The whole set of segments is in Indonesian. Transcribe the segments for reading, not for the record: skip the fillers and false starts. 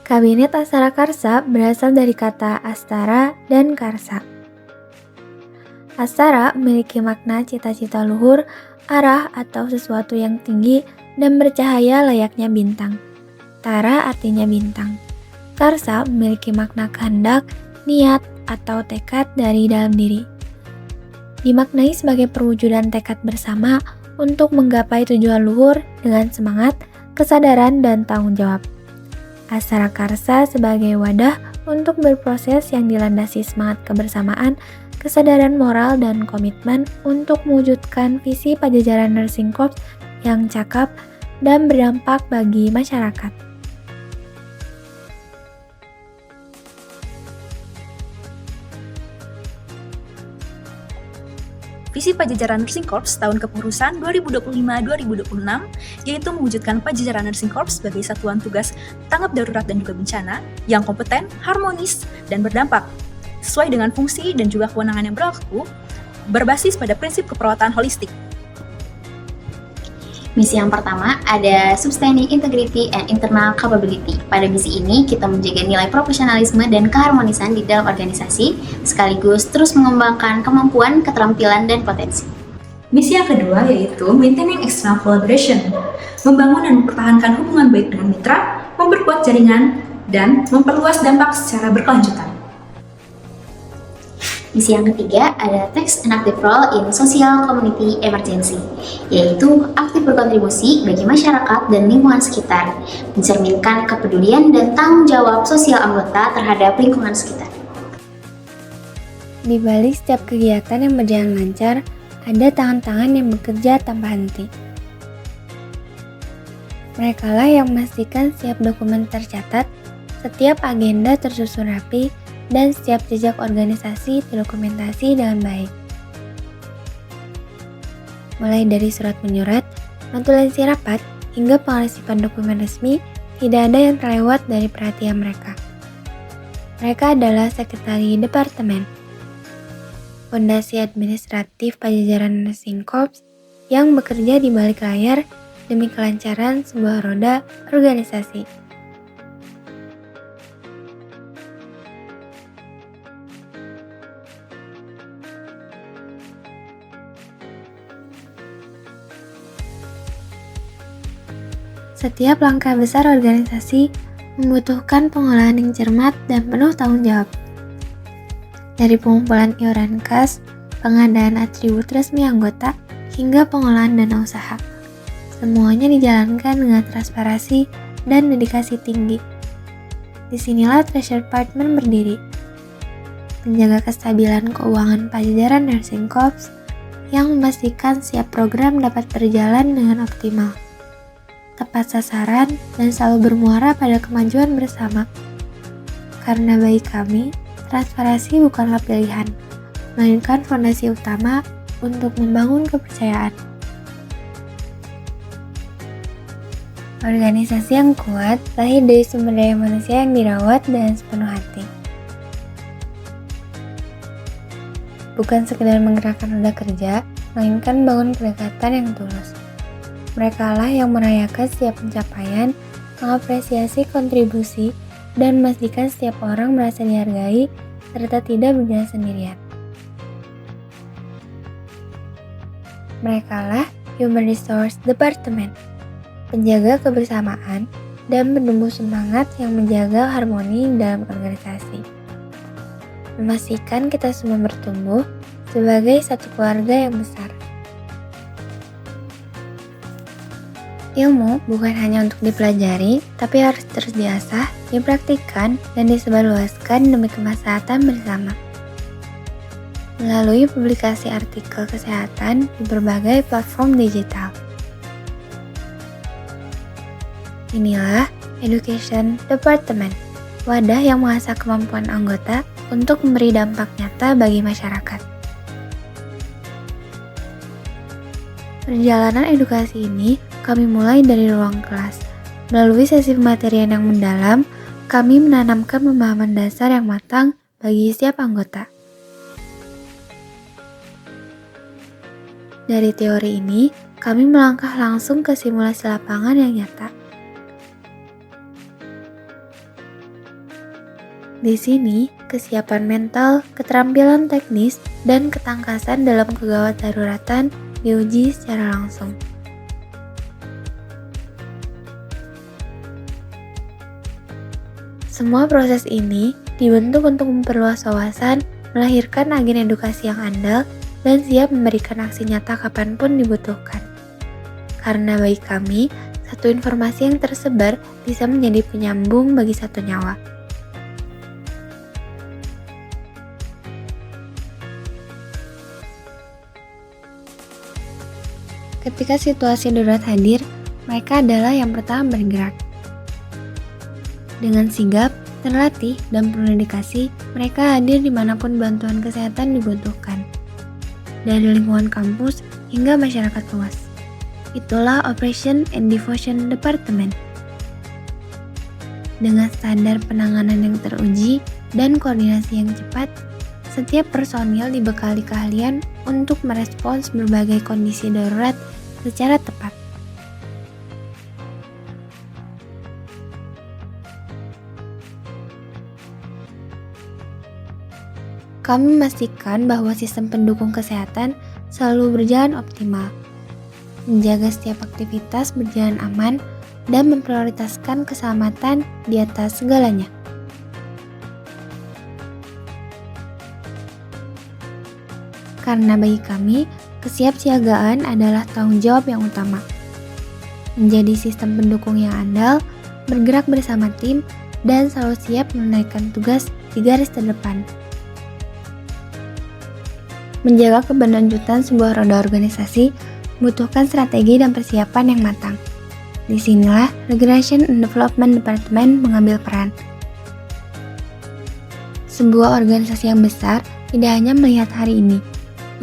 Kabinet Astara Karsa berasal dari kata Astara dan Karsa. Astara memiliki makna cita-cita luhur, arah atau sesuatu yang tinggi dan bercahaya layaknya bintang. Tara artinya bintang. Karsa memiliki makna kehendak, niat, atau tekad dari dalam diri. Dimaknai sebagai perwujudan tekad bersama untuk menggapai tujuan luhur dengan semangat, kesadaran, dan tanggung jawab. Astara Karsa sebagai wadah untuk berproses yang dilandasi semangat kebersamaan, kesadaran moral, dan komitmen untuk mewujudkan visi Pajajaran Nursing Corps yang cakap dan berdampak bagi masyarakat. Visi Pajajaran Nursing Corps tahun kepengurusan 2025-2026 yaitu mewujudkan Pajajaran Nursing Corps sebagai satuan tugas tanggap darurat dan juga bencana yang kompeten, harmonis, dan berdampak sesuai dengan fungsi dan juga kewenangan yang berlaku berbasis pada prinsip keperawatan holistik. Misi yang pertama ada Sustaining Integrity and Internal Capability. Pada misi ini, kita menjaga nilai profesionalisme dan keharmonisan di dalam organisasi, sekaligus terus mengembangkan kemampuan, keterampilan, dan potensi. Misi yang kedua yaitu Maintaining External Collaboration, membangun dan mempertahankan hubungan baik dengan mitra, memperkuat jaringan, dan memperluas dampak secara berkelanjutan. Misi yang ketiga ada Takes an Active Role in Social Community Emergency, yaitu aktif berkontribusi bagi masyarakat dan lingkungan sekitar, mencerminkan kepedulian dan tanggung jawab sosial anggota terhadap lingkungan sekitar. Di balik setiap kegiatan yang berjalan lancar, ada tangan-tangan yang bekerja tanpa henti. Merekalah yang memastikan setiap dokumen tercatat, setiap agenda tersusun rapi, dan setiap jejak organisasi terdokumentasi dengan baik. Mulai dari surat menyurat, notulensi rapat, hingga pengarsipan dokumen resmi, tidak ada yang terlewat dari perhatian mereka. Mereka adalah Sekretari Departemen, fondasi administratif Pajajaran Nursing Corps yang bekerja di balik layar demi kelancaran sebuah roda organisasi. Setiap langkah besar organisasi membutuhkan pengolahan yang cermat dan penuh tanggung jawab. Dari pengumpulan iuran kas, pengadaan atribut resmi anggota, hingga pengolahan dana usaha. Semuanya dijalankan dengan transparansi dan dedikasi tinggi. Disinilah Treasury Department berdiri, menjaga kestabilan keuangan Pajajaran Nursing Corps yang memastikan setiap program dapat berjalan dengan optimal, tepat sasaran, dan selalu bermuara pada kemajuan bersama. Karena bagi kami, transparansi bukanlah pilihan, melainkan fondasi utama untuk membangun kepercayaan. Organisasi yang kuat lahir dari sumber daya manusia yang dirawat dengan sepenuh hati. Bukan sekedar menggerakkan roda kerja, melainkan bangun kedekatan yang tulus. Merekalah yang merayakan setiap pencapaian, mengapresiasi kontribusi, dan memastikan setiap orang merasa dihargai serta tidak berjalan sendirian. Merekalah Human Resource Department, penjaga kebersamaan dan penumbuh semangat yang menjaga harmoni dalam organisasi. Memastikan kita semua bertumbuh sebagai satu keluarga yang besar. Ilmu bukan hanya untuk dipelajari, tapi harus terus diasah, dipraktikkan, dan disebarluaskan demi kemaslahatan bersama. Melalui publikasi artikel kesehatan di berbagai platform digital. Inilah Education Department, wadah yang mengasah kemampuan anggota untuk memberi dampak nyata bagi masyarakat. Perjalanan edukasi ini kami mulai dari ruang kelas. Melalui sesi pematerian yang mendalam, kami menanamkan pemahaman dasar yang matang bagi setiap anggota. Dari teori ini, kami melangkah langsung ke simulasi lapangan yang nyata. Di sini, kesiapan mental, keterampilan teknis, dan ketangkasan dalam kegawat daruratan diuji secara langsung. Semua proses ini dibentuk untuk memperluas wawasan, melahirkan agen edukasi yang andal, dan siap memberikan aksi nyata kapanpun dibutuhkan. Karena bagi kami, satu informasi yang tersebar bisa menjadi penyambung bagi satu nyawa. Ketika situasi darurat hadir, mereka adalah yang pertama bergerak. Dengan sigap, terlatih, dan penuh dedikasi, mereka hadir dimanapun bantuan kesehatan dibutuhkan. Dari lingkungan kampus hingga masyarakat luas. Itulah Operation and Devotion Department. Dengan standar penanganan yang teruji dan koordinasi yang cepat, setiap personil dibekali keahlian untuk merespons berbagai kondisi darurat secara tepat. Kami memastikan bahwa sistem pendukung kesehatan selalu berjalan optimal, menjaga setiap aktivitas berjalan aman, dan memprioritaskan keselamatan di atas segalanya. Karena bagi kami, kesiapsiagaan adalah tanggung jawab yang utama. Menjadi sistem pendukung yang andal, bergerak bersama tim, dan selalu siap menunaikan tugas di garis terdepan. Menjaga keberlanjutan sebuah roda organisasi membutuhkan strategi dan persiapan yang matang. Disinilah Regulation and Development Department mengambil peran. Sebuah organisasi yang besar tidak hanya melihat hari ini,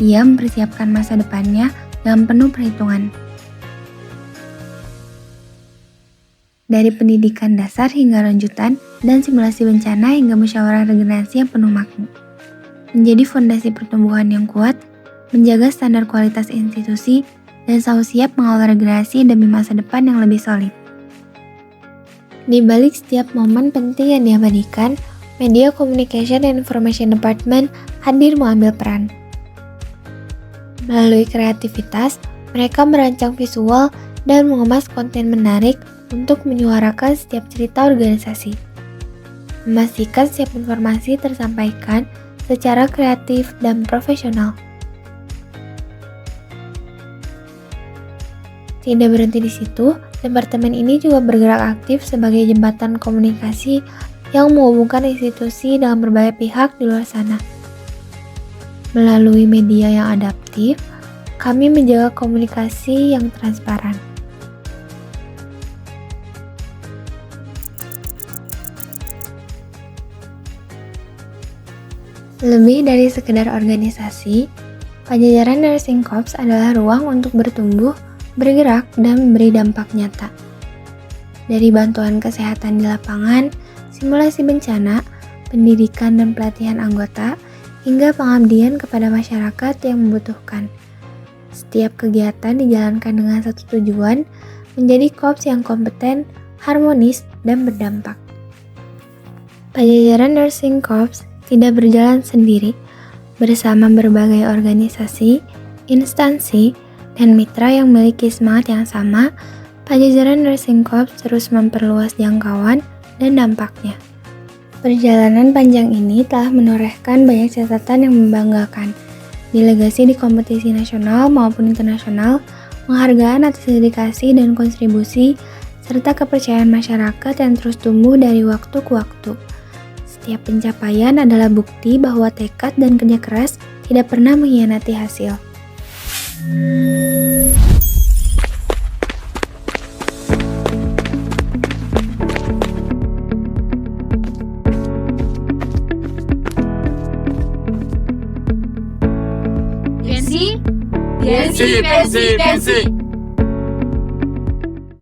ia mempersiapkan masa depannya dengan penuh perhitungan. Dari pendidikan dasar hingga lanjutan dan simulasi bencana hingga musyawarah regenerasi yang penuh makna. Menjadi fondasi pertumbuhan yang kuat, menjaga standar kualitas institusi, dan selalu siap mengawal regenerasi demi masa depan yang lebih solid. Di balik setiap momen penting yang diabadikan, Media Communication and Information Department hadir mengambil peran. Melalui kreativitas, mereka merancang visual dan mengemas konten menarik untuk menyuarakan setiap cerita organisasi. Memastikan setiap informasi tersampaikan secara kreatif dan profesional. Tidak berhenti di situ, departemen ini juga bergerak aktif sebagai jembatan komunikasi yang menghubungkan institusi dengan berbagai pihak di luar sana. Melalui media yang adaptif, kami menjaga komunikasi yang transparan. Lebih dari sekedar organisasi, Pajajaran Nursing Corps adalah ruang untuk bertumbuh, bergerak, dan memberi dampak nyata. Dari bantuan kesehatan di lapangan, simulasi bencana, pendidikan dan pelatihan anggota, hingga pengabdian kepada masyarakat yang membutuhkan. Setiap kegiatan dijalankan dengan satu tujuan, menjadi korps yang kompeten, harmonis, dan berdampak. Pajajaran Nursing Corps tidak berjalan sendiri, bersama berbagai organisasi, instansi, dan mitra yang memiliki semangat yang sama. Pajajaran Nursing Corps terus memperluas jangkauan dan dampaknya. Perjalanan panjang ini telah menorehkan banyak catatan yang membanggakan, delegasi di kompetisi nasional maupun internasional, penghargaan atas dedikasi dan kontribusi, serta kepercayaan masyarakat yang terus tumbuh dari waktu ke waktu. Setiap pencapaian adalah bukti bahwa tekad dan kerja keras tidak pernah mengkhianati hasil. Pensi.